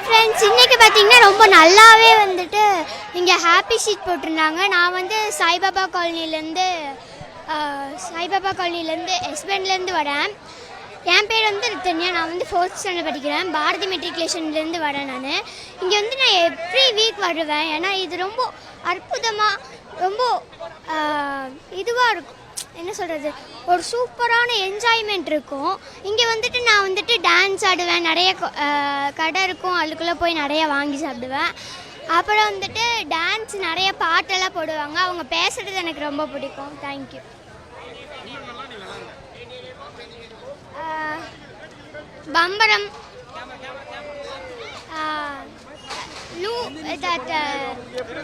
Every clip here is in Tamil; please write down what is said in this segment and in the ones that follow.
ஃப்ரெண்ட்ஸ், இன்றைக்கி பார்த்தீங்கன்னா ரொம்ப நல்லாவே வந்துட்டு இங்கே ஹாப்பி ஷீட் போட்டிருந்தாங்க. நான் வந்து சாய்பாபா காலனிலேருந்து எஸ்பெண்ட்லேருந்து வரேன். என் பேர் வந்து ரித்தன்யா. நான் வந்து 4th ஸ்டாண்டர்ட் படிக்கிறேன். பாரதி மெட்ரிகுலேஷன்லேருந்து வரேன். நான் இங்கே வந்து நான் எவ்ரி வீக் வருவேன். ஏன்னா இது ரொம்ப அற்புதமாக ரொம்ப இதுவாக இருக்கும். என்ன சொல்கிறது, ஒரு சூப்பரான என்ஜாய்மெண்ட் இருக்கும். இங்கே வந்துட்டு நான் வந்துட்டு டான்ஸ் ஆடுவேன். நிறைய கடை இருக்கும், அதுக்குள்ளே போய் நிறைய வாங்கி சாப்பிடுவேன். அப்புறம் வந்துட்டு டான்ஸ் நிறைய பாட்டெல்லாம் போடுவாங்க. அவங்க பேசுகிறது எனக்கு ரொம்ப பிடிக்கும். தேங்க்யூ. பம்பரம்,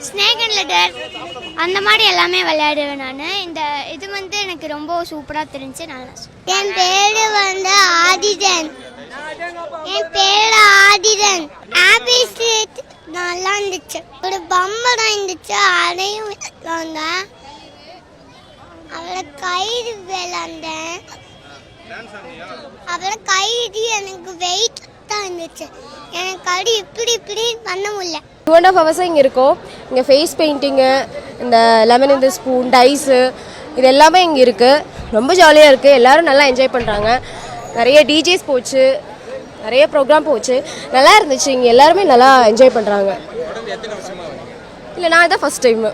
ஸ்னேக் அண்ட் லெட்டர், அந்த மாதிரி எல்லாமே விளையாடுவேன் நான். இந்த இது வந்து எனக்கு ரொம்ப சூப்பராக தெரிஞ்சு. நல்லா என் பேர் வந்து ஆதிதன். ஹாப்பி ஸ்ட்ரீட் நல்லா இருந்துச்சு. ஒரு பம்பரம் இருந்துச்சு, அதையும் விளாங்க. அவளை கயிறு விளாண்டேன். அப்புறம் கயிறு எனக்கு வெயிட் தான் இருந்துச்சு. எனக்கு அது இப்படி பண்ண முடியல. 2.5 hours இங்கே இருக்கோம். இங்கே ஃபேஸ் பெயிண்டிங்கு, இந்த லெமன் இந்த ஸ்பூன், டைஸு, இது எல்லாமே இங்கே இருக்குது. ரொம்ப ஜாலியாக இருக்குது. எல்லோரும் நல்லா என்ஜாய் பண்ணுறாங்க. நிறைய டிஜேஸ் போச்சு, நிறைய ப்ரோக்ராம் போச்சு. நல்லா இருந்துச்சு. இங்கே எல்லாருமே நல்லா என்ஜாய் பண்ணுறாங்க. இல்லை, நான் தான் ஃபஸ்ட் டைமு.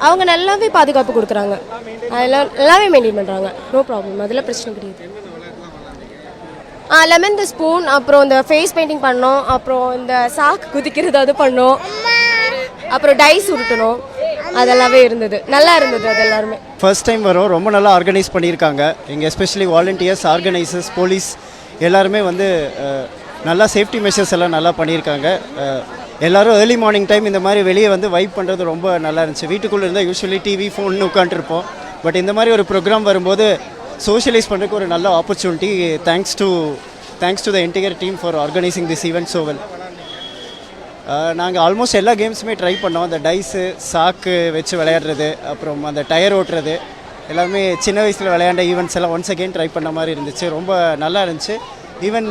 அவங்க நல்லாவே பாதுகாப்பு கொடுக்குறாங்க. அதெல்லாம் நல்லாவே மெயின்டைன் பண்ணுறாங்க. நோ ப்ராப்ளம், அதெல்லாம் பிரச்சனை கிடையாது. லெமன் த ஸ்பூன், அப்புறம் இந்த ஃபேஸ் பெயிண்டிங் பண்ணோம், அப்புறம் இந்த சாக்கு குதிக்கிறது அது பண்ணோம், அப்புறம் டைஸ் உருட்டணும், அதெல்லாமே இருந்தது. நல்லா இருந்தது. அது எல்லாருமே ஃபர்ஸ்ட் டைம் வரும். ரொம்ப நல்லா ஆர்கனைஸ் பண்ணியிருக்காங்க. இங்கே எஸ்பெஷலி வாலண்டியர்ஸ், ஆர்கனைசர்ஸ், போலீஸ் எல்லாருமே வந்து நல்லா சேஃப்டி மெஷர்ஸ் எல்லாம் நல்லா பண்ணியிருக்காங்க. எல்லோரும் ஏர்லி மார்னிங் டைம் இந்த மாதிரி வெளியே வந்து வைப் பண்ணுறது ரொம்ப நல்லா இருந்துச்சு. வீட்டுக்குள்ளே இருந்தால் யூஸ்வலி டிவி ஃபோன் உட்காந்துருப்போம். பட் இந்த மாதிரி ஒரு ப்ரோக்ராம் வரும்போது சோஷியலைஸ் பண்ணுறதுக்கு ஒரு நல்ல opportunity. Thanks to the entire team for organising this event so well. நாங்கள் ஆல்மோஸ்ட் எல்லா கேம்ஸுமே ட்ரை பண்ணோம். அந்த டைஸு, சாக்கு வச்சு விளையாடுறது, அப்புறம் அந்த டயர் ஓட்டுறது, எல்லாமே சின்ன வயசில் விளையாண்ட ஈவெண்ட்ஸ் எல்லாம் ஒன்ஸ் அகெயின் ட்ரை பண்ண மாதிரி இருந்துச்சு. ரொம்ப நல்லா இருந்துச்சு. ஈவன்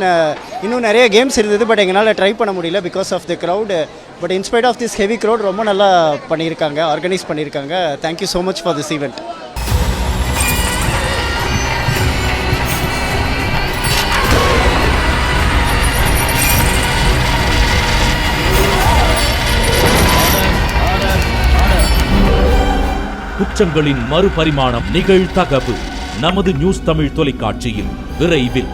இன்னும் நிறைய கேம்ஸ் இருந்தது, பட் எங்களால் ட்ரை பண்ண முடியல because of the crowd. But in spite of this heavy crowd ரொம்ப நல்லா பண்ணியிருக்காங்க, ஆர்கனைஸ் பண்ணியிருக்காங்க. Thank you so much for this event. குற்றங்களின் மறுபரிமாணம் நிகழ்தகவு நமது நியூஸ் தமிழ் தொலைக்காட்சியில் விரைவில்.